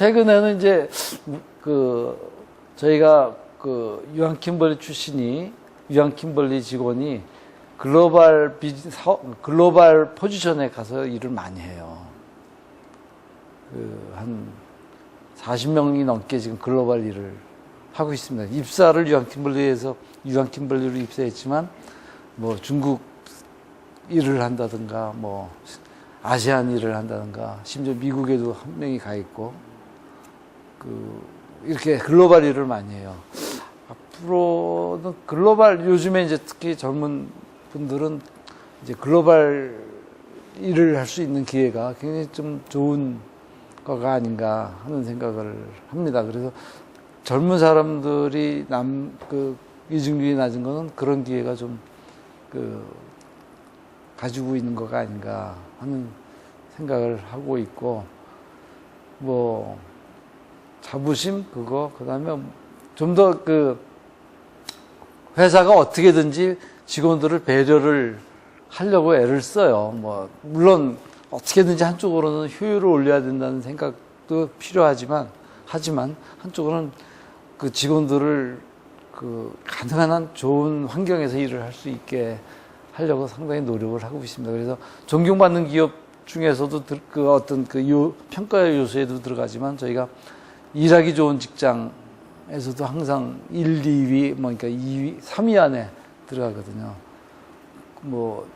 최근에는 이제 저희가 유한킴벌리 출신이 유한킴벌리 직원이 글로벌 포지션에 가서 일을 많이 해요. 한 40명이 넘게 지금 글로벌 일을 하고 있습니다. 입사를 유한킴벌리로 입사했지만 뭐 중국 일을 한다든가 뭐 아시안 일을 한다든가 심지어 미국에도 한 명이 가 있고 이렇게 글로벌 일을 많이 해요. 앞으로는 요즘에 이제 특히 젊은 분들은 이제 글로벌 일을 할 수 있는 기회가 굉장히 좀 좋은 거가 아닌가 하는 생각을 합니다. 그래서 젊은 사람들이 이직률이 낮은 거는 그런 기회가 좀 가지고 있는 거가 아닌가 하는 생각을 하고 있고, 뭐 자부심 그다음에 좀 더 회사가 어떻게든지 직원들을 배려를 하려고 애를 써요. 뭐 물론 어떻게든지 한쪽으로는 효율을 올려야 된다는 생각도 필요하지만 한쪽으로는 직원들을 가능한 한 좋은 환경에서 일을 할 수 있게 하려고 상당히 노력을 하고 있습니다. 그래서 존경받는 기업 중에서도 평가 요소에도 들어가지만 저희가 일하기 좋은 직장에서도 항상 1, 2위, 그러니까 2위, 3위 안에 들어가거든요. 뭐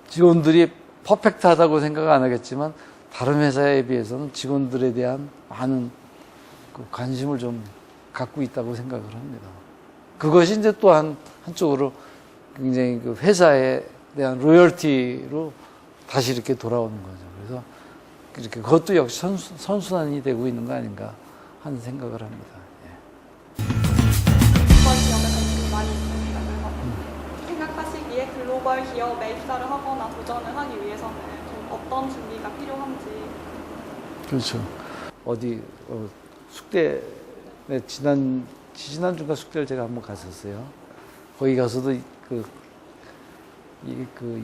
직원들이 퍼펙트하다고 생각 안 하겠지만 다른 회사에 비해서는 직원들에 대한 많은 관심을 좀 갖고 있다고 생각을 합니다. 그것이 이제 또 한쪽으로 굉장히 회사에 대한 로열티로 다시 이렇게 돌아오는 거죠. 그래서 이렇게 그것도 역시 선순환이 되고 있는 거 아닌가 하는 생각을 합니다. 글로벌 기업에 관심이 많이 있습니다. 그래서 생각하시기에 글로벌 기업에 입사를 하거나 도전을 하기 위해서는 좀 어떤 준비가 필요한지. 그렇죠. 숙대, 지난주가 숙대를 제가 한번 갔었어요. 거기 가서도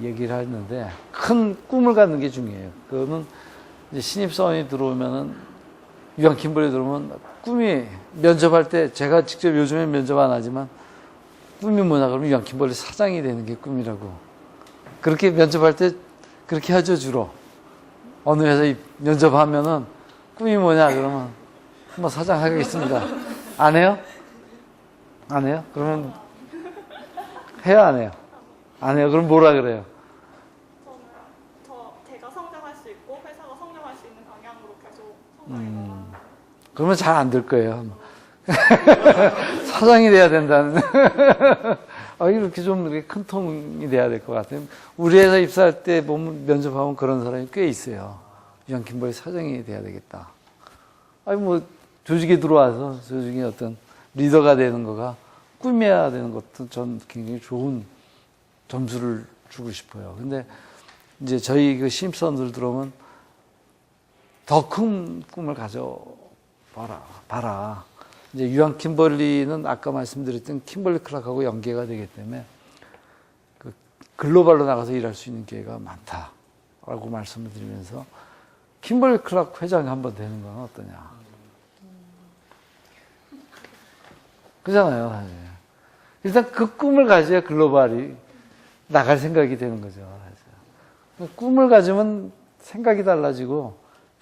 얘기를 했는데, 큰 꿈을 갖는 게 중요해요. 그거는 이제 신입사원이 들어오면은, 유한킴벌리 들어오면, 꿈이 면접할 때, 제가 직접 요즘에 면접 안 하지만, 꿈이 뭐냐 그러면 유한킴벌리 사장이 되는 게 꿈이라고. 그렇게 면접할 때, 그렇게 하죠, 주로. 어느 회사 면접하면은, 꿈이 뭐냐 그러면, 뭐 사장 하겠습니다. 안 해요? 안 해요? 그러면, 해요, 안 해요? 안 해요? 그럼 뭐라 그래요? 제가 성장할 수 있고 회사가 성장할 수 있는 방향으로 계속 성장해나가는. 그러면 잘 안 될 거예요. 사장이 돼야 된다는. 이렇게 좀 이렇게 큰 통이 돼야 될 것 같아요. 우리 회사 입사할 때 보면 면접하면 그런 사람이 꽤 있어요. 유한킴벌리 사장이 돼야 되겠다. 조직에 들어와서 조직의 어떤 리더가 되는 거가 꿈이어야 되는 것도 전 굉장히 좋은 점수를 주고 싶어요. 근데 이제 저희 신입사원들 들어오면 더 큰 꿈을 봐라. 이제 유한킴벌리는 아까 말씀드렸던 킴벌리 클락하고 연계가 되기 때문에 글로벌로 나가서 일할 수 있는 기회가 많다라고 말씀을 드리면서 킴벌리 클락 회장이 한번 되는 건 어떠냐. 그잖아요, 사실. 일단 그 꿈을 가져야 글로벌이 나갈 생각이 되는 거죠, 사실. 꿈을 가지면 생각이 달라지고,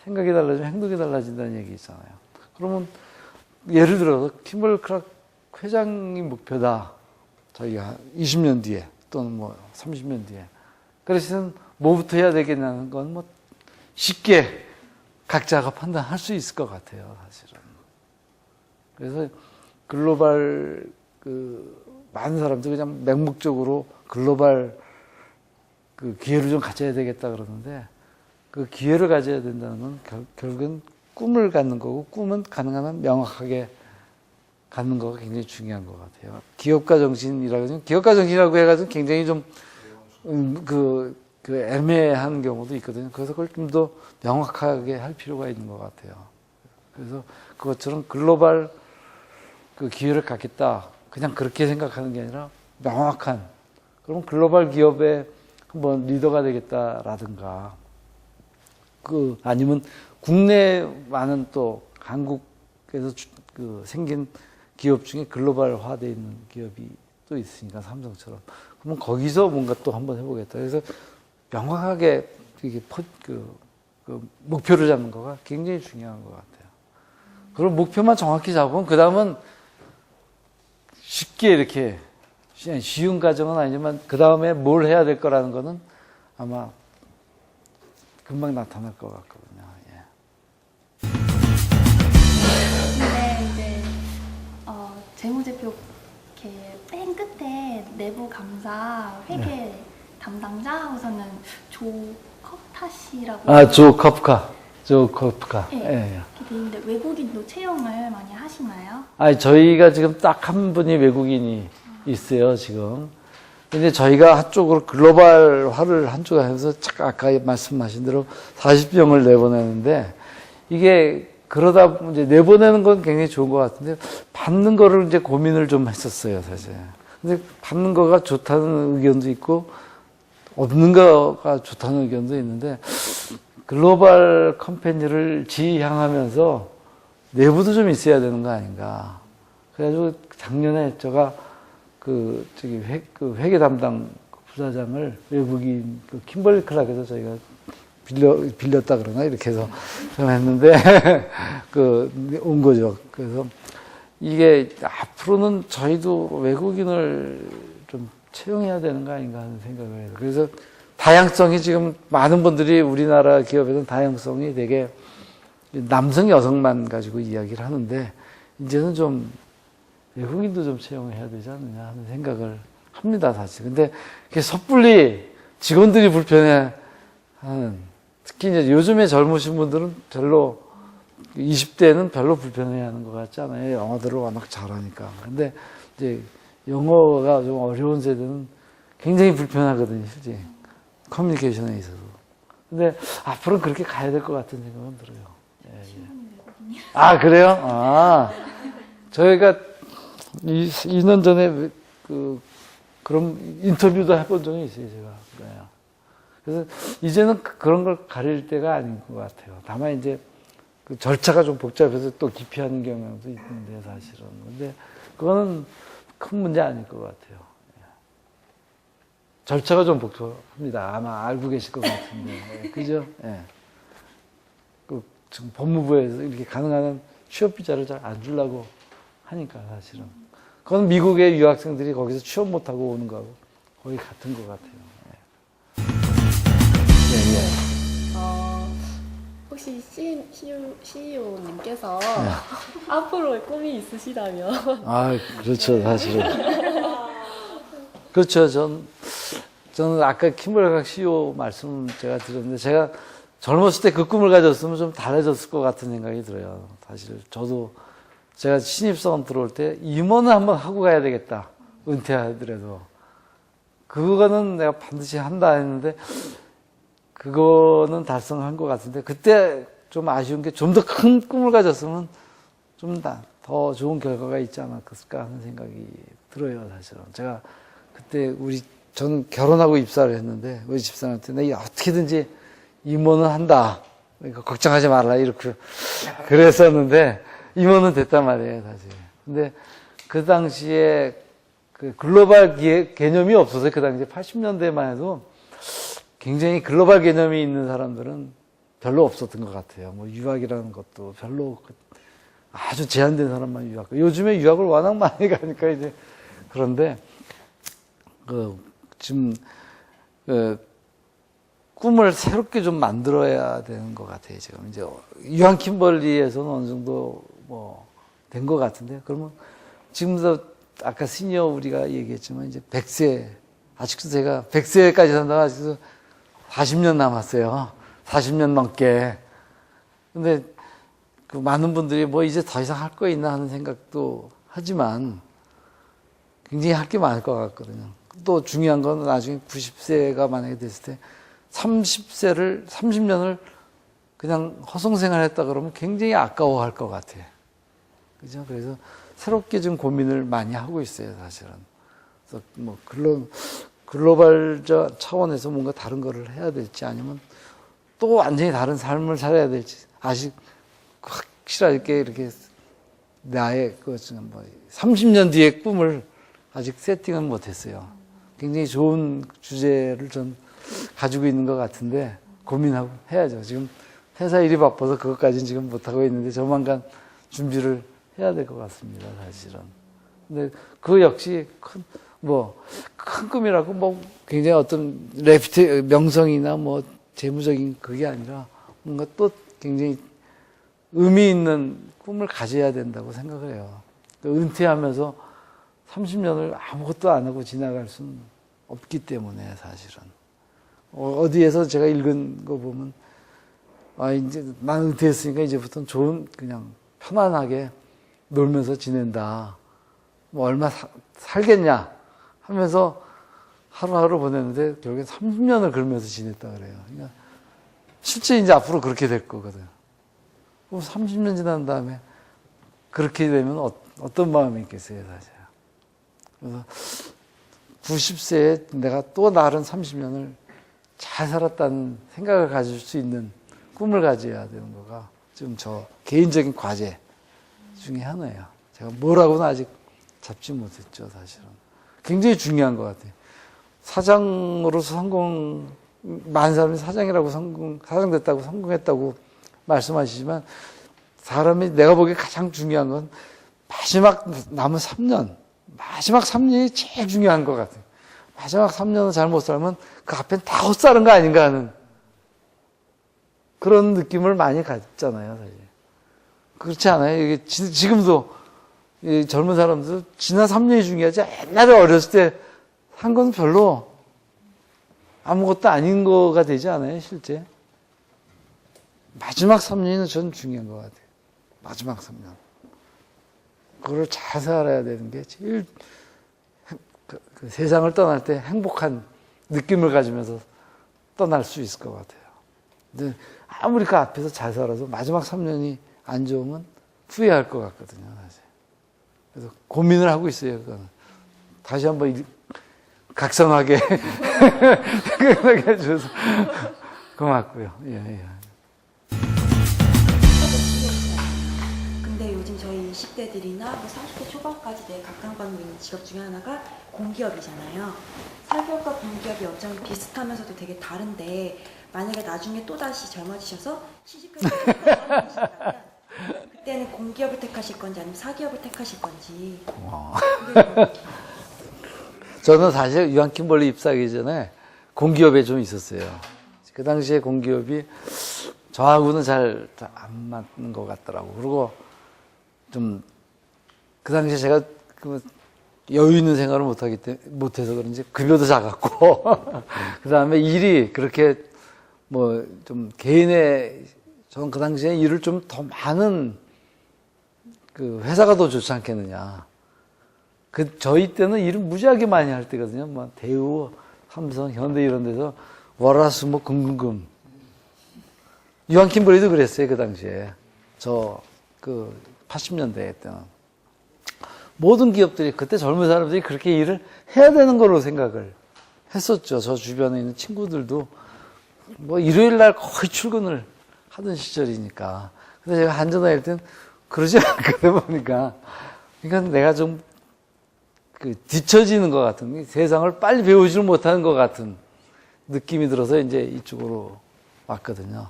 행동이 달라진다는 얘기 있잖아요. 그러면, 예를 들어서, 킴벌리 클락 회장이 목표다. 저희가 20년 뒤에, 또는 뭐 30년 뒤에. 그래서 뭐부터 해야 되겠냐는 건 뭐 쉽게 각자가 판단할 수 있을 것 같아요, 사실은. 그래서 글로벌 많은 사람들이 그냥 맹목적으로 글로벌 기회를 좀 가져야 되겠다 그러는데, 그 기회를 가져야 된다는 건 결국은 꿈을 갖는 거고, 꿈은 가능한 한 명확하게 갖는 거가 굉장히 중요한 것 같아요. 기업가 정신이라고 해가지고 굉장히 좀 애매한 경우도 있거든요. 그래서 그걸 좀 더 명확하게 할 필요가 있는 것 같아요. 그래서 그것처럼 글로벌 기회를 갖겠다. 그냥 그렇게 생각하는 게 아니라 명확한. 그럼 글로벌 기업의 한번 리더가 되겠다라든가 아니면 국내 많은 또 한국에서 생긴 기업 중에 글로벌화되어 있는 기업이 또 있으니까 삼성처럼. 그러면 거기서 뭔가 또 한번 해보겠다. 그래서 명확하게 이게 목표를 잡는 거가 굉장히 중요한 것 같아요. 그럼 목표만 정확히 잡으면 그 다음은 쉽게 이렇게 쉬운 과정은 아니지만 그 다음에 뭘 해야 될 거라는 거는 아마 금방 나타날 것 같거든요. 예. 근데 이제 재무제표 이렇게 맨 끝에 내부 감사 회계 담당자하고서는 조커타 씨라고 조 커프카. 네, 예. 이렇게 돼 있는데 외국인도 채용을 많이 하시나요? 저희가 지금 딱 한 분이 외국인이 있어요, 지금. 근데 저희가 한쪽으로 글로벌화를 한쪽에 해서 아까 말씀하신 대로 40병을 내보내는데 이게 그러다 이제 내보내는 건 굉장히 좋은 것 같은데 받는 거를 이제 고민을 좀 했었어요, 사실. 근데 받는 거가 좋다는 의견도 있고 없는 거가 좋다는 의견도 있는데 글로벌 컴퍼니를 지향하면서 내부도 좀 있어야 되는 거 아닌가. 그래가지고 작년에 제가 회계 담당 부사장을 외국인 킴벌리 클락에서 저희가 빌렸다 그러나 이렇게 해서 좀 했는데 온 거죠. 그래서 이게 앞으로는 저희도 외국인을 좀 채용해야 되는 거 아닌가 하는 생각을 해요. 그래서 다양성이 지금 많은 분들이 우리나라 기업에서는 다양성이 되게 남성 여성만 가지고 이야기를 하는데 이제는 좀 외국인도 좀 채용해야 되지 않느냐 하는 생각을 합니다, 사실. 근데 그게 섣불리 직원들이 불편해 하는, 특히 이제 요즘에 젊으신 분들은 별로 20대는 별로 불편해 하는 것 같지 않아요. 영어들을 워낙 잘하니까. 근데 이제 영어가 좀 어려운 세대는 굉장히 불편하거든요, 실제. 커뮤니케이션에 있어서. 근데 앞으로는 그렇게 가야 될 것 같은 생각은 들어요. 예. 그래요? 저희가 2년 전에 그런 인터뷰도 해본 적이 있어요, 제가. 그래서 이제는 그런 걸 가릴 때가 아닌 것 같아요. 다만 이제 절차가 좀 복잡해서 또 기피하는 경향도 있는데, 사실은. 근데 그거는 큰 문제 아닐 것 같아요. 절차가 좀 복잡합니다. 아마 알고 계실 것 같은데. 그죠? 예. 지금 법무부에서 이렇게 가능한 취업비자를 잘 안 주려고 하니까, 사실은. 그건 미국의 유학생들이 거기서 취업 못하고 오는 거하고 거의 같은 것 같아요. 혹시 CEO님께서 앞으로의 꿈이 있으시다면? 그렇죠, 사실은. 그렇죠. 저는 아까 킴벌각 CEO 말씀 제가 드렸는데, 제가 젊었을 때 그 꿈을 가졌으면 좀 달라졌을 것 같은 생각이 들어요. 사실 저도 제가 신입사원 들어올 때 임원을 한번 하고 가야 되겠다. 은퇴하더라도. 그거는 내가 반드시 한다 했는데 그거는 달성한 것 같은데 그때 좀 아쉬운 게 좀 더 큰 꿈을 가졌으면 좀 더 좋은 결과가 있지 않았을까 하는 생각이 들어요, 사실은. 제가 그때 저는 결혼하고 입사를 했는데 우리 집사람한테 내가 어떻게든지 임원은 한다. 그러니까 걱정하지 말라 이렇게 그랬었는데 임원은 됐단 말이에요, 사실. 근데 그 당시에 글로벌 개념이 없어서 그 당시에 80년대만 해도 굉장히 글로벌 개념이 있는 사람들은 별로 없었던 것 같아요. 뭐 유학이라는 것도 별로 아주 제한된 사람만 유학. 요즘에 유학을 워낙 많이 가니까 이제 그런데 지금 꿈을 새롭게 좀 만들어야 되는 것 같아요. 지금 이제 유한 킴벌리에서는 어느 정도 된 것 같은데 그러면 지금도 아까 시니어 우리가 얘기했지만 이제 100세 아직도 제가 100세까지 산다고 아직도 40년 남았어요. 40년 넘게. 근데 많은 분들이 이제 더 이상 할 거 있나 하는 생각도 하지만 굉장히 할 게 많을 것 같거든요. 또 중요한 건 나중에 90세가 만약에 됐을 때 30년을 그냥 허송생활 했다 그러면 굉장히 아까워할 것 같아요. 그죠? 그래서 새롭게 좀 고민을 많이 하고 있어요, 사실은. 그래서 글로벌 차원에서 뭔가 다른 거를 해야 될지 아니면 또 완전히 다른 삶을 살아야 될지 아직 확실하게 이렇게 나의 그 30년 뒤의 꿈을 아직 세팅은 못했어요. 굉장히 좋은 주제를 전 가지고 있는 것 같은데 고민하고 해야죠. 지금 회사 일이 바빠서 그것까지는 지금 못하고 있는데 조만간 준비를 해야 될 것 같습니다, 사실은. 근데 그 역시 큰 꿈이라고 굉장히 어떤 명성이나 재무적인 그게 아니라 뭔가 또 굉장히 의미 있는 꿈을 가져야 된다고 생각을 해요. 은퇴하면서 30년을 아무것도 안 하고 지나갈 수는 없기 때문에 사실은. 어디에서 제가 읽은 거 보면 이제 난 은퇴했으니까 이제부터는 그냥 편안하게 놀면서 지낸다. 얼마 살겠냐 하면서 하루하루 보냈는데 결국엔 30년을 그러면서 지냈다 그래요. 그러니까 실제 이제 앞으로 그렇게 될 거거든. 그럼 30년 지난 다음에 그렇게 되면 어떤 마음이 있겠어요, 사실. 그래서 90세에 내가 또 다른 30년을 잘 살았다는 생각을 가질 수 있는 꿈을 가져야 되는 거가 지금 저 개인적인 과제 중에 하나예요. 제가 뭐라고는 아직 잡지 못했죠, 사실은. 굉장히 중요한 것 같아요. 사장으로서 많은 사람이 사장이라고 사장 됐다고 성공했다고 말씀하시지만 사람이 내가 보기에 가장 중요한 건 마지막 남은 3년, 마지막 3년이 제일 중요한 것 같아요. 마지막 3년을 잘못 살면 그 앞엔 다 헛살은 거 아닌가 하는 그런 느낌을 많이 갖잖아요, 사실. 그렇지 않아요? 이게 지금도 젊은 사람들 지난 3년이 중요하지. 옛날에 어렸을 때 한 건 별로 아무것도 아닌 거가 되지 않아요, 실제? 마지막 3년이 전 중요한 것 같아요. 마지막 3년. 그걸 잘 살아야 되는 게 제일 그 세상을 떠날 때 행복한 느낌을 가지면서 떠날 수 있을 것 같아요. 근데 아무리 그 앞에서 잘 살아도 마지막 3년이 안 좋으면 후회할 것 같거든요, 사실. 그래서 고민을 하고 있어요, 그거는. 다시 한번 각성하게 생각하게 해주셔서 고맙고요. 예. 근데 요즘 저희 20대들이나 30대 초반까지 되게 각광받는 직업 중에 하나가 공기업이잖아요. 사기업과 공기업이 어쩌면 비슷하면서도 되게 다른데 만약에 나중에 또다시 젊어지셔서 시집까지 가시다면 그때는 공기업을 택하실 건지 아니면 사기업을 택하실 건지. 저는 사실 유한킴벌리 입사하기 전에 공기업에 좀 있었어요. 그 당시에 공기업이 저하고는 잘 안 맞는 것 같더라고. 그리고 좀 그 당시에 제가 여유 있는 생활을 못해서 그런지 급여도 작았고 그 다음에 일이 그렇게 좀 저는 그 당시에 일을 좀 더 많은 회사가 더 좋지 않겠느냐. 저희 때는 일을 무지하게 많이 할 때거든요. 대우, 삼성, 현대 이런 데서 월화수목 금금금. 유한킴벌리도 그랬어요, 그 당시에. 80년대 때는. 모든 기업들이, 그때 젊은 사람들이 그렇게 일을 해야 되는 걸로 생각을 했었죠. 저 주변에 있는 친구들도 일요일 날 거의 출근을 하던 시절이니까. 근데 제가 한전 다닐 땐 그러지 않거든 보니까. 그러니까 내가 좀 뒤처지는 것 같은, 세상을 빨리 배우지를 못하는 것 같은 느낌이 들어서 이제 이쪽으로 왔거든요.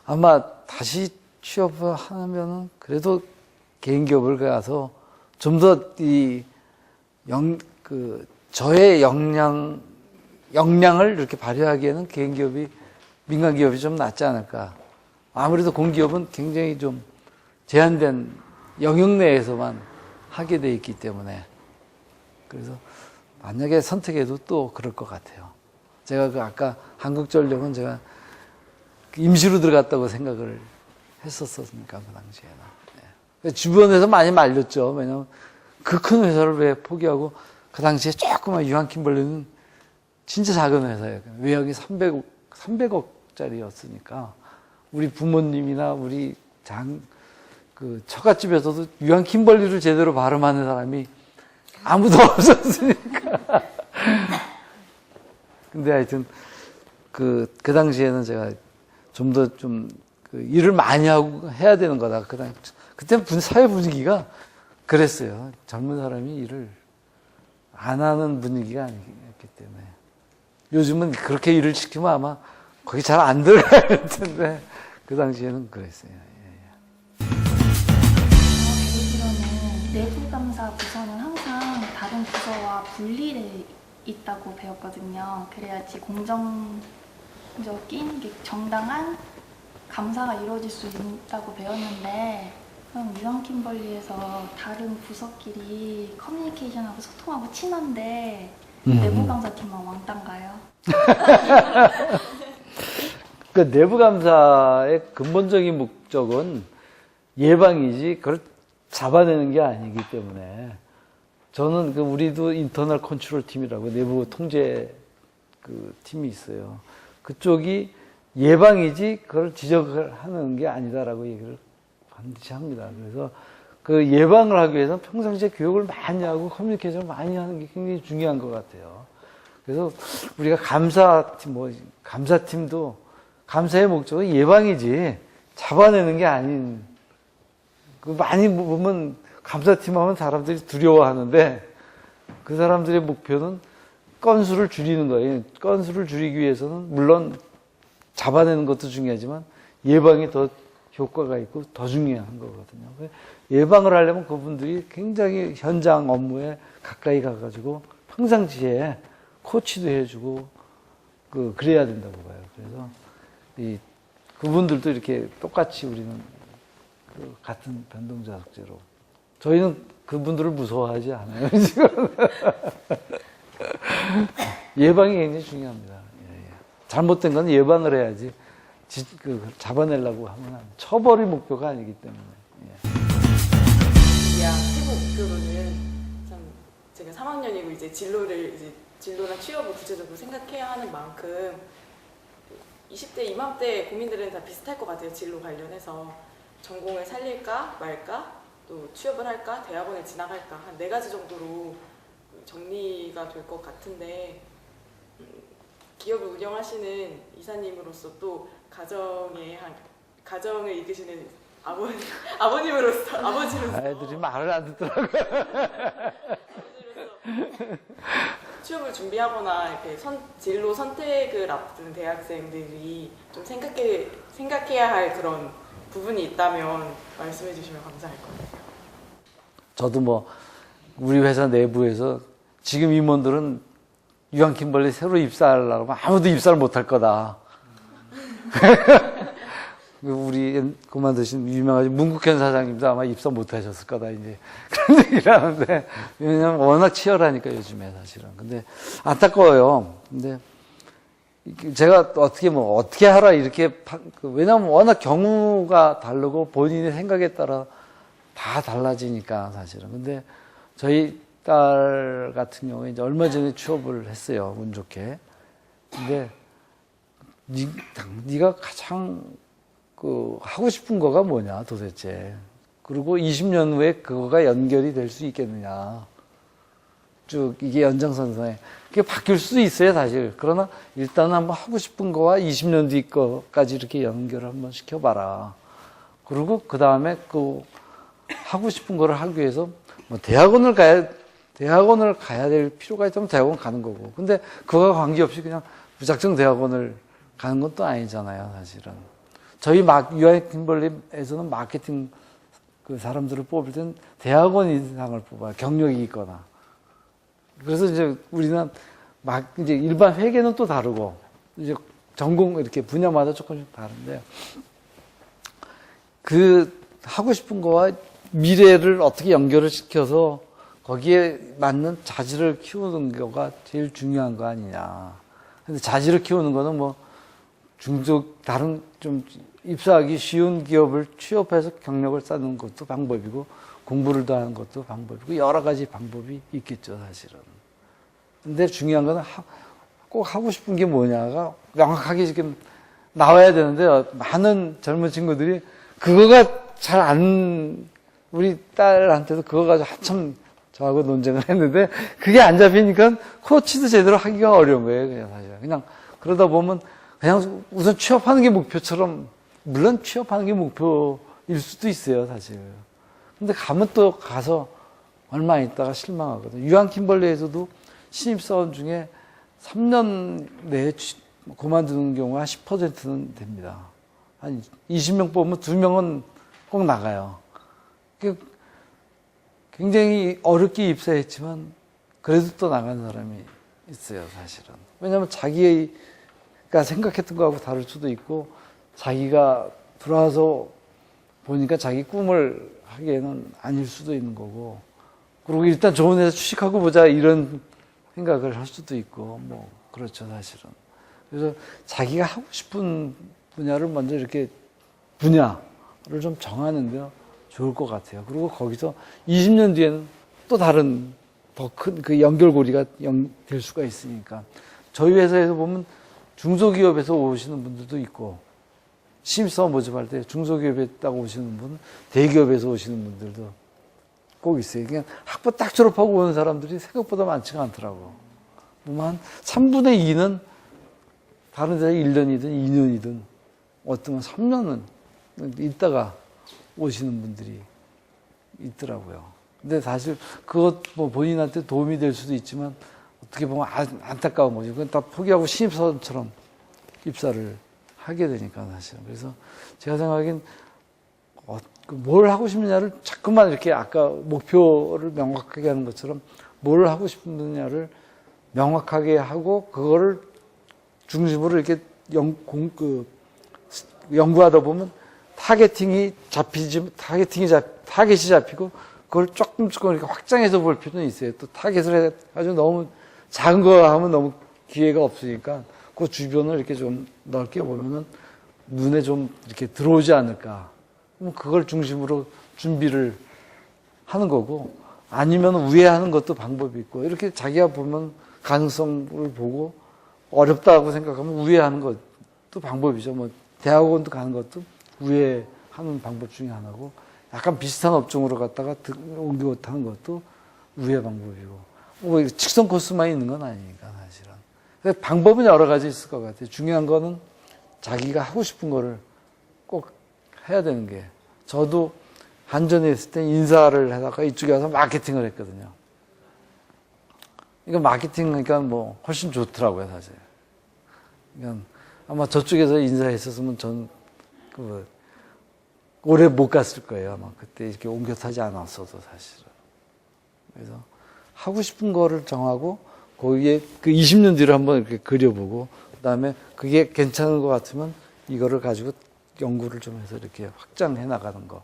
아마 다시 취업을 하면은 그래도 개인 기업을 가서 좀 더 저의 역량을 이렇게 발휘하기에는 개인 기업이, 민간 기업이 좀 낫지 않을까. 아무래도 공기업은 굉장히 좀 제한된 영역 내에서만 하게 돼 있기 때문에. 그래서 만약에 선택해도 또 그럴 것 같아요. 제가 아까 한국전력은 제가 임시로 들어갔다고 생각을 했었으니까, 그 당시에는. 네. 주변에서 많이 말렸죠. 왜냐면 그 큰 회사를 왜 포기하고, 그 당시에 조그만 유한킴벌리는 진짜 작은 회사예요. 외형이 300억짜리였으니까. 우리 부모님이나 우리 처갓집에서도 유한킴벌리를 제대로 발음하는 사람이 아무도 없었으니까. 근데 하여튼, 그 당시에는 제가 좀 더 좀 그 일을 많이 하고 해야 되는 거다. 그때 사회 분위기가 그랬어요. 젊은 사람이 일을 안 하는 분위기가 아니었기 때문에. 요즘은 그렇게 일을 시키면 아마 거기 잘 안 들어갈 텐데 그 당시에는 그랬어요. 배우기로는 내부감사 부서는 항상 다른 부서와 분리돼 있다고 배웠거든요. 그래야지 공정적인 정당한 감사가 이루어질 수 있다고 배웠는데 그럼 유한 킴벌리에서 다른 부서끼리 커뮤니케이션하고 소통하고 친한데 내부 감사팀만 왕따인가요? 그 내부 감사의 근본적인 목적은 예방이지 그걸 잡아내는 게 아니기 때문에 저는 우리도 인터널 컨트롤 팀이라고 내부 통제 팀이 있어요. 그쪽이 예방이지 그걸 지적을 하는 게 아니다라고 얘기를 반드시 합니다. 그래서 그 예방을 하기 위해서는 평상시에 교육을 많이 하고 커뮤니케이션을 많이 하는 게 굉장히 중요한 것 같아요. 그래서 우리가 감사팀도 감사의 목적은 예방이지 잡아내는 게 아닌, 많이 보면 감사팀 하면 사람들이 두려워하는데 그 사람들의 목표는 건수를 줄이는 거예요. 건수를 줄이기 위해서는 물론 잡아내는 것도 중요하지만 예방이 더 효과가 있고 더 중요한 거거든요. 예방을 하려면 그분들이 굉장히 현장 업무에 가까이 가가지고 평상시에 코치도 해주고 그래야 된다고 봐요. 그래서 그분들도 이렇게 똑같이 우리는 같은 변동자석제로 저희는 그분들을 무서워하지 않아요. 지금 예방이 굉장히 중요합니다. 잘못된 건 예방을 해야지 잡아내려고 하면 처벌이 목표가 아니기 때문에. 대학 최고 목표로는 참 제가 3학년이고 이제 진로나 취업을 구체적으로 생각해야 하는 만큼 20대 이맘때 고민들은 다 비슷할 것 같아요. 진로 관련해서 전공을 살릴까 말까, 또 취업을 할까, 대학원에 진학할까 한 4가지 정도로 정리가 될 것 같은데 기업을 운영하시는 이사님으로서 또 가정을 이끄시는 아버지로서 애들이 말을 안 듣더라고요. 취업을 준비하거나 이렇게 진로 선택을 앞둔 대학생들이 좀 생각해야 할 그런 부분이 있다면 말씀해 주시면 감사할 것 같아요. 저도 우리 회사 내부에서 지금 임원들은 유한 킴벌리 새로 입사하려고 하면 아무도 입사를 못할 거다. 우리 그만두신 유명하신 문국현 사장님도 아마 입사 못하셨을 거다 이제 그런 얘기를 하는데 왜냐면 워낙 치열하니까 요즘에 사실은. 근데 안타까워요. 근데 제가 어떻게 하라 이렇게 왜냐면 워낙 경우가 다르고 본인의 생각에 따라 다 달라지니까 사실은. 근데 저희 딸 같은 경우에 이제 얼마 전에 취업을 했어요. 운 좋게. 근데 네가 가장 하고 싶은 거가 뭐냐 도대체. 그리고 20년 후에 그거가 연결이 될 수 있겠느냐. 쭉 이게 연장선상에. 그게 바뀔 수도 있어요 사실. 그러나 일단 한번 하고 싶은 거와 20년 뒤 거까지 이렇게 연결을 한번 시켜봐라. 그리고 그 다음에 하고 싶은 거를 하기 위해서 대학원을 가야 될 필요가 있다면 대학원 가는 거고. 근데 그거와 관계없이 그냥 무작정 대학원을 가는 건 또 아니잖아요, 사실은. 저희 유한 킴벌리에서는 마케팅 사람들을 뽑을 땐 대학원 이상을 뽑아요. 경력이 있거나. 그래서 이제 우리는 이제 일반 회계는 또 다르고, 이제 전공 이렇게 분야마다 조금씩 다른데, 하고 싶은 거와 미래를 어떻게 연결을 시켜서 거기에 맞는 자질을 키우는 거가 제일 중요한 거 아니냐. 근데 자질을 키우는 거는 다른 좀 입사하기 쉬운 기업을 취업해서 경력을 쌓는 것도 방법이고, 공부를 더 하는 것도 방법이고, 여러 가지 방법이 있겠죠, 사실은. 근데 중요한 거는 꼭 하고 싶은 게 뭐냐가 명확하게 지금 나와야 되는데, 많은 젊은 친구들이 그거가 우리 딸한테도 그거 가지고 한참 저하고 논쟁을 했는데, 그게 안 잡히니까 코치도 제대로 하기가 어려운 거예요, 그냥 사실. 그냥 그러다 보면 그냥 우선 취업하는 게 목표처럼, 물론 취업하는 게 목표일 수도 있어요, 사실. 근데 가면 또 가서 얼마 있다가 실망하거든요. 유한 킴벌리에서도 신입사원 중에 3년 내에 그만두는 경우가 10%는 됩니다. 한 20명 뽑으면 2명은 꼭 나가요. 굉장히 어렵게 입사했지만 그래도 또 나간 사람이 있어요, 사실은. 왜냐하면 자기가 생각했던 거하고 다를 수도 있고, 자기가 들어와서 보니까 자기 꿈을 하기에는 아닐 수도 있는 거고, 그리고 일단 좋은 회사 취직하고 보자 이런 생각을 할 수도 있고, 뭐 그렇죠, 사실은. 그래서 자기가 하고 싶은 분야를 먼저 이렇게 분야를 좀 정하는 게 좋을 것 같아요. 그리고 거기서 20년 뒤에는 또 다른 더 큰 그 연결고리가 될 수가 있으니까. 저희 회사에서 보면 중소기업에서 오시는 분들도 있고, 신입사원 모집할 때 중소기업에 딱 오시는 분, 대기업에서 오시는 분들도 꼭 있어요. 그냥 학부 딱 졸업하고 오는 사람들이 생각보다 많지가 않더라고. 보면 한 3분의 2는 다른 데서 1년이든 2년이든 어쩌면 3년은 있다가 오시는 분들이 있더라고요. 근데 사실 그것 뭐 본인한테 도움이 될 수도 있지만 어떻게 보면 안타까운 거죠. 그건 다 포기하고 신입사원처럼 입사를 하게 되니까 사실은. 그래서 제가 생각하기엔 뭘 하고 싶느냐를 자꾸만 이렇게 아까 목표를 명확하게 하는 것처럼 뭘 하고 싶느냐를 명확하게 하고 그거를 중심으로 이렇게 연구하다 보면 타겟이 잡히고 그걸 조금 이렇게 확장해서 볼 필요는 있어요. 또 타겟을 해가지고 너무 작은 거 하면 너무 기회가 없으니까 그 주변을 이렇게 좀 넓게 보면은 눈에 좀 이렇게 들어오지 않을까. 그럼 그걸 중심으로 준비를 하는 거고, 아니면 우회하는 것도 방법이 있고, 이렇게 자기가 보면 가능성을 보고 어렵다고 생각하면 우회하는 것도 방법이죠. 뭐 대학원도 가는 것도 우회하는 방법 중에 하나고, 약간 비슷한 업종으로 갔다가 옮겨 타는 것도 우회 방법이고, 뭐 직선 코스만 있는 건 아니니까 사실은. 그래서 방법은 여러 가지 있을 것 같아요. 중요한 거는 자기가 하고 싶은 거를 꼭 해야 되는 게, 저도 한전에 있을 때 인사를 하다가 이쪽에 와서 마케팅을 했거든요. 이거 마케팅 하니까 뭐 훨씬 좋더라고요, 사실. 그러니까 아마 저쪽에서 인사했었으면 전 오래 못 갔을 거예요. 아마 그때 이렇게 옮겨 타지 않았어도 사실은. 그래서 하고 싶은 거를 정하고 거기에 그 20년 뒤를 한번 이렇게 그려보고, 그 다음에 그게 괜찮은 것 같으면 이거를 가지고 연구를 좀 해서 이렇게 확장해 나가는 거.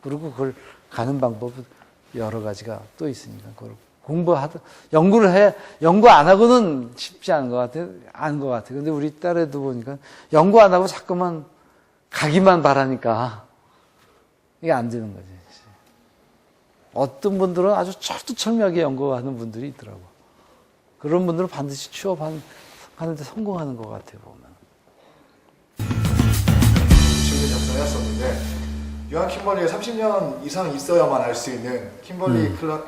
그리고 그걸 가는 방법은 여러 가지가 또 있으니까 그걸 연구 안 하고는 쉽지 않은 것 같아요. 근데 우리 딸애도 보니까 연구 안 하고 자꾸만 가기만 바라니까 이게 안 되는 거지. 어떤 분들은 아주 철두철미하게 연구하는 분들이 있더라고. 그런 분들은 반드시 취업하는데 성공하는 것 같아요, 보면. 질문 작성했었는데, 유한 킴벌리에 30년 이상 있어야만 알 수 있는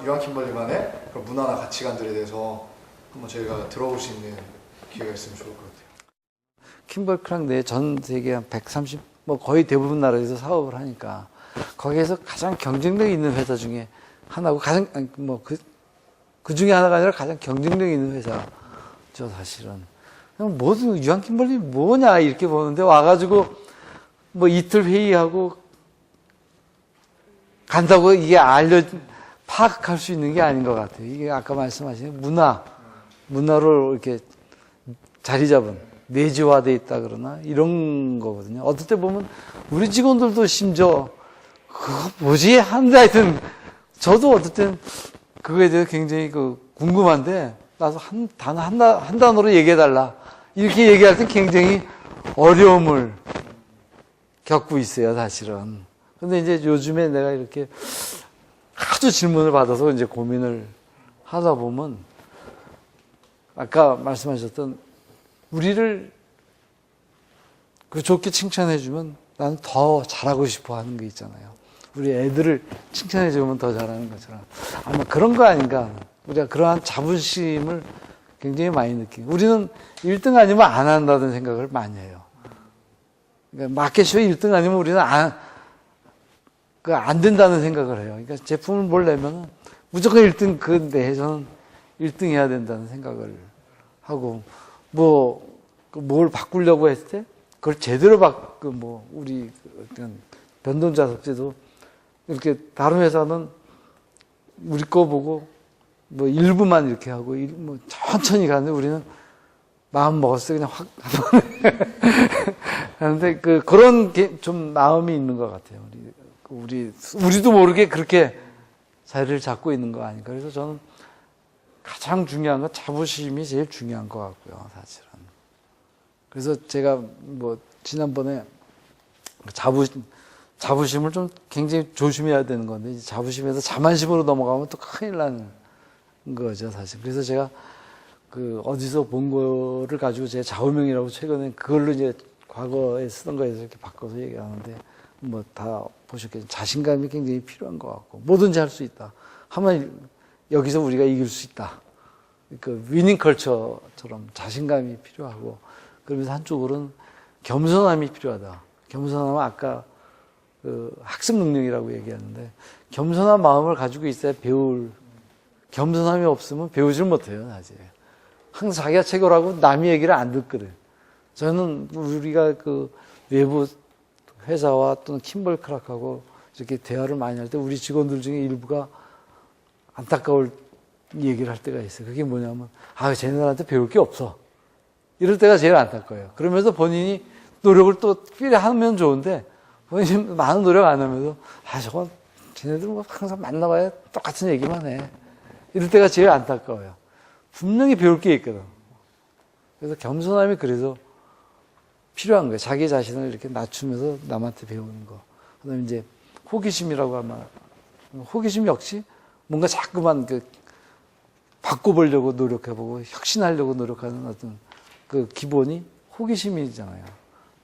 유한 킴벌리만의 그런 문화나 가치관들에 대해서 한번 저희가 들어볼 수 있는 기회가 있으면 좋을 것 같아요. 킴벌 크락 내 전 세계 한 130, 뭐 거의 대부분 나라에서 사업을 하니까 거기에서 가장 경쟁력 있는 회사 중에 하나고, 그 중에 하나가 아니라 가장 경쟁력 있는 회사죠, 사실은. 모든 유한 킴벌리 뭐냐 이렇게 보는데 와가지고 뭐 이틀 회의하고 간다고 이게 파악할 수 있는 게 아닌 것 같아요. 이게 아까 말씀하신 문화로 이렇게 자리 잡은, 내재화되어 있다 그러나 이런 거거든요. 어떨 때 보면 우리 직원들도 심지어 그거 뭐지? 하는데 하여튼 저도 어떨 땐 그거에 대해서 굉장히 궁금한데 나서 한 단어로 얘기해달라. 이렇게 얘기할 때 굉장히 어려움을 겪고 있어요, 사실은. 근데 이제 요즘에 내가 이렇게 아주 질문을 받아서 이제 고민을 하다 보면 아까 말씀하셨던 우리를 좋게 칭찬해주면 나는 더 잘하고 싶어 하는 게 있잖아요. 우리 애들을 칭찬해주면 더 잘하는 것처럼. 아마 그런 거 아닌가. 우리가 그러한 자부심을 굉장히 많이 느끼고 우리는 1등 아니면 안 한다는 생각을 많이 해요. 그러니까 마켓쇼 1등 아니면 우리는 안 된다는 생각을 해요. 그러니까 제품을 뭘 내면은 무조건 1등 그 내에서는 1등 해야 된다는 생각을 하고 뭘 바꾸려고 했을 때 그걸 제대로 우리 변동자 섭제도 이렇게 다른 회사는 우리 거 보고 일부만 이렇게 하고 천천히 가는데 우리는 마음 먹었을 때 그냥 확 하는데 그런 게 좀 마음이 있는 것 같아요. 우리도 모르게 그렇게 자리를 잡고 있는 거 아닌가. 그래서 저는 가장 중요한 건 자부심이 제일 중요한 것 같고요, 사실은. 그래서 제가 지난번에 자부심을 좀 굉장히 조심해야 되는 건데, 자부심에서 자만심으로 넘어가면 또 큰일 나는 거죠, 사실. 그래서 제가 어디서 본 거를 가지고 제 좌우명이라고 최근에 그걸로 이제 과거에 쓰던 거에서 이렇게 바꿔서 얘기하는데, 다 보셨겠죠. 자신감이 굉장히 필요한 것 같고, 뭐든지 할 수 있다. 하면 여기서 우리가 이길 수 있다. 위닝 컬처처럼 자신감이 필요하고, 그러면서 한쪽으로는 겸손함이 필요하다. 겸손함은 아까 학습 능력이라고 얘기하는데, 겸손한 마음을 가지고 있어야 겸손함이 없으면 배우질 못해요, 사실. 항상 자기가 최고라고 남의 얘기를 안 듣거든. 저는 우리가 외부 회사와 또는 킴벌 클락하고 이렇게 대화를 많이 할 때 우리 직원들 중에 일부가 안타까울 얘기를 할 때가 있어요. 그게 뭐냐면, 쟤네들한테 배울 게 없어. 이럴 때가 제일 안타까워요. 그러면서 본인이 노력을 또 필히 하면 좋은데, 본인이 많은 노력 안 하면서, 저건 쟤네들 항상 만나봐야 똑같은 얘기만 해. 이럴 때가 제일 안타까워요. 분명히 배울 게 있거든. 그래서 겸손함이 그래서 필요한 거예요. 자기 자신을 이렇게 낮추면서 남한테 배우는 거. 그 다음에 이제 호기심이라고 하면, 호기심 역시 뭔가 자꾸만 바꿔보려고 노력해보고 혁신하려고 노력하는 어떤 기본이 호기심이잖아요.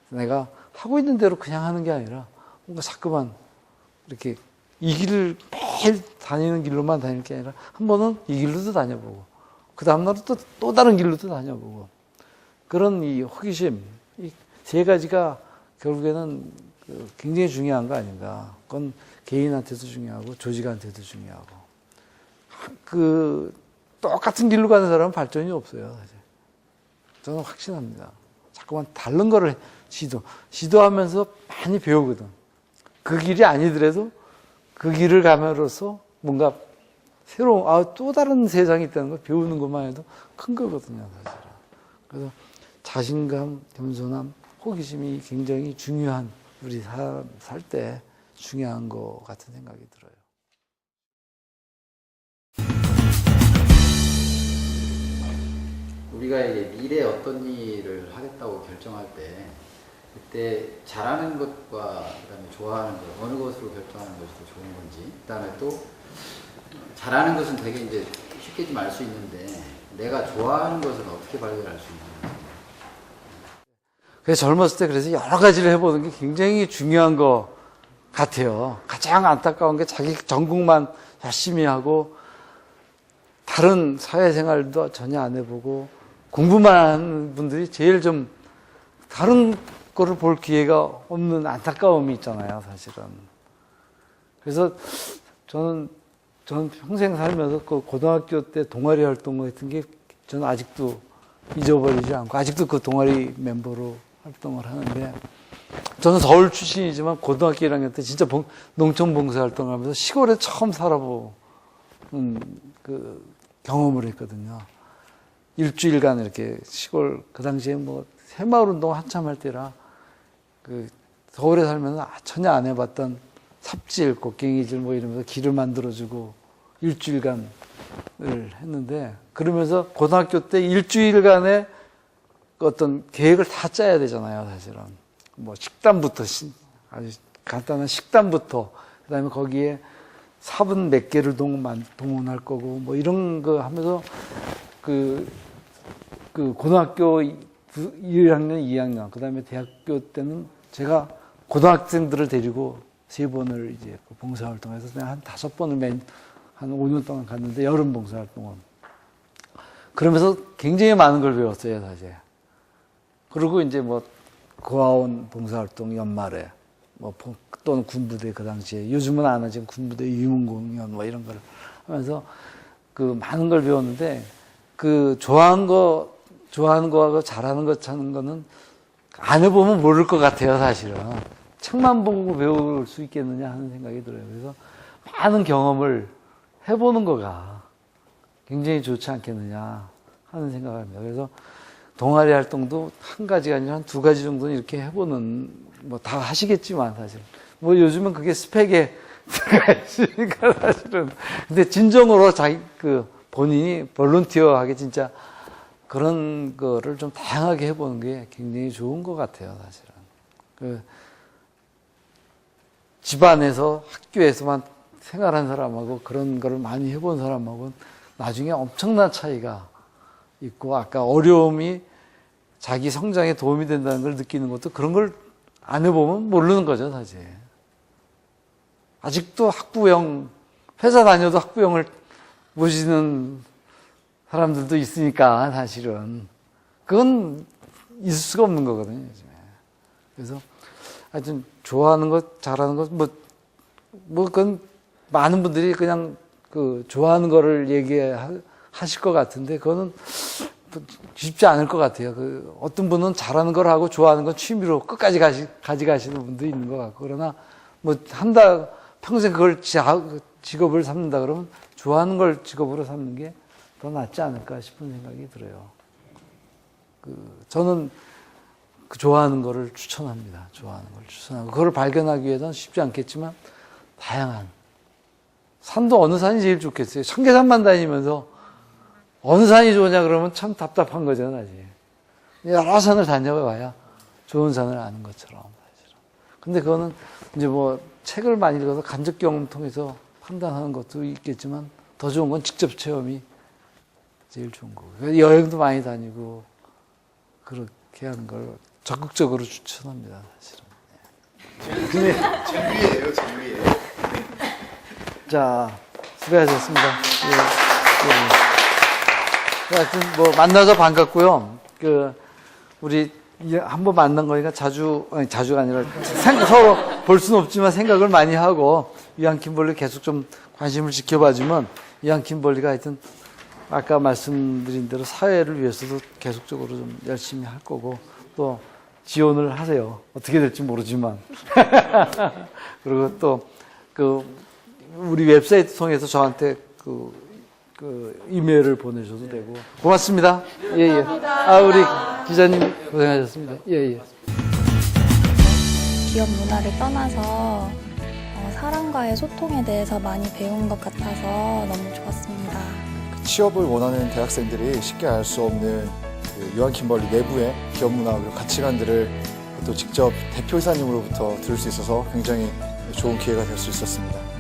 내가 하고 있는 대로 그냥 하는 게 아니라 뭔가 자꾸만 이렇게 이 길을 매일 다니는 길로만 다닐 게 아니라 한 번은 이 길로도 다녀보고 그 다음날은 또 다른 길로도 다녀보고 그런 이 호기심, 이 세 가지가 결국에는 굉장히 중요한 거 아닌가. 그건 개인한테도 중요하고 조직한테도 중요하고. 똑같은 길로 가는 사람은 발전이 없어요, 사실. 저는 확신합니다. 자꾸만 다른 거를 시도하면서 많이 배우거든. 그 길이 아니더라도 그 길을 가면서 뭔가 새로운, 또 다른 세상이 있다는 걸 배우는 것만 해도 큰 거거든요, 사실은. 그래서 자신감, 겸손함, 호기심이 굉장히 중요한, 우리 사람 살 때 중요한 것 같은 생각이 들어요. 우리가 이제 미래에 어떤 일을 하겠다고 결정할 때 그때 잘하는 것과 그다음에 좋아하는 것 어느 것으로 결정하는 것이 더 좋은 건지 그다음에 또 잘하는 것은 되게 이제 쉽게 좀 알 수 있는데 내가 좋아하는 것은 어떻게 발견할 수 있는지. 그래서 젊었을 때 그래서 여러 가지를 해보는 게 굉장히 중요한 것 같아요. 가장 안타까운 게 자기 전공만 열심히 하고 다른 사회생활도 전혀 안 해보고 공부만 하는 분들이 제일 좀 다른 거를 볼 기회가 없는 안타까움이 있잖아요, 사실은. 그래서 저는 평생 살면서 고등학교 때 동아리 활동 같은 게 저는 아직도 잊어버리지 않고 아직도 그 동아리 멤버로 활동을 하는데 저는 서울 출신이지만 고등학교 1학년 때 진짜 농촌 봉사활동을 하면서 시골에 처음 살아본 경험을 했거든요. 일주일간 이렇게 시골, 그 당시에 새마을 운동 한참 할 때라, 서울에 살면서 전혀 안 해봤던 삽질, 곡괭이질 이러면서 길을 만들어주고 일주일간을 했는데, 그러면서 고등학교 때 일주일간의 어떤 계획을 다 짜야 되잖아요, 사실은. 식단부터, 아주 간단한 식단부터, 그 다음에 거기에 사분 몇 개를 동원할 거고, 이런 거 하면서, 고등학교 1학년, 2학년, 그 다음에 대학교 때는 제가 고등학생들을 데리고 3번을 이제 봉사활동해서 그냥 한 5번을 한 5년 동안 갔는데, 여름 봉사활동은. 그러면서 굉장히 많은 걸 배웠어요, 사실. 그리고 이제 뭐 고아원 봉사활동 연말에 뭐 또는 군부대 그 당시에 요즘은 안 하지만 군부대 위문공연 뭐 이런 걸 하면서 그 많은 걸 배웠는데 그 좋아하는 거하고 잘하는 거 찾는 거는 안 해보면 모를 것 같아요, 사실은. 책만 보고 배울 수 있겠느냐 하는 생각이 들어요. 그래서 많은 경험을 해보는 거가 굉장히 좋지 않겠느냐 하는 생각을 합니다. 그래서 동아리 활동도 한 가지가 아니라 한 두 가지 정도는 이렇게 해보는, 뭐 다 하시겠지만 사실. 뭐 요즘은 그게 스펙에 들어가 있으니까 사실은. 근데 진정으로 본인이 볼런티어하게 진짜 그런 거를 좀 다양하게 해보는 게 굉장히 좋은 것 같아요, 사실은. 집안에서 학교에서만 생활한 사람하고 그런 거를 많이 해본 사람하고는 나중에 엄청난 차이가 있고, 아까 어려움이 자기 성장에 도움이 된다는 걸 느끼는 것도 그런 걸 안 해보면 모르는 거죠, 사실. 아직도 학부형, 회사 다녀도 학부형을 모시는 사람들도 있으니까, 사실은. 그건 있을 수가 없는 거거든요, 요즘에. 그래서 하여튼 좋아하는 것, 잘하는 것, 그건 많은 분들이 그냥 좋아하는 거를 얘기하실 것 같은데, 그거는 쉽지 않을 것 같아요. 어떤 분은 잘하는 걸 하고 좋아하는 건 취미로 끝까지 가져가시는 분도 있는 것 같고, 그러나 평생 그걸 직업을 삼는다 그러면 좋아하는 걸 직업으로 삼는 게 더 낫지 않을까 싶은 생각이 들어요. 저는 좋아하는 거를 추천합니다. 좋아하는 걸 추천하고, 그걸 발견하기 위해서는 쉽지 않겠지만, 다양한. 산도 어느 산이 제일 좋겠어요? 청계산만 다니면서 어느 산이 좋으냐 그러면 참 답답한 거죠, 사실. 여러 산을 다녀봐야 좋은 산을 아는 것처럼, 사실은. 근데 그거는 이제 뭐 책을 많이 읽어서 간접 경험 통해서 판단하는 것도 있겠지만, 더 좋은 건 직접 체험이 제일 좋은 거고. 여행도 많이 다니고, 그렇게 하는 걸 적극적으로 추천합니다, 사실은. 제 위에요. 자, 수고하셨습니다. 하여튼 뭐 만나서 반갑고요. 우리 한번 만난 거니까 자주가 아니라 서로 볼 수는 없지만 생각을 많이 하고, 이안 킴벌리 계속 좀 관심을 지켜봐주면, 이안 킴벌리가 하여튼 아까 말씀드린 대로 사회를 위해서도 계속적으로 좀 열심히 할 거고, 또 지원을 하세요. 어떻게 될지 모르지만. 그리고 또 우리 웹사이트 통해서 저한테 이메일을 보내셔도 되고. 고맙습니다. 예. 우리 기자님 고생하셨습니다. 예. 기업 문화를 떠나서 사람과의 소통에 대해서 많이 배운 것 같아서 너무 좋았습니다. 취업을 원하는 대학생들이 쉽게 알 수 없는 유한 킴벌리 내부의 기업 문화 그리고 가치관들을 또 직접 대표이사님으로부터 들을 수 있어서 굉장히 좋은 기회가 될 수 있었습니다.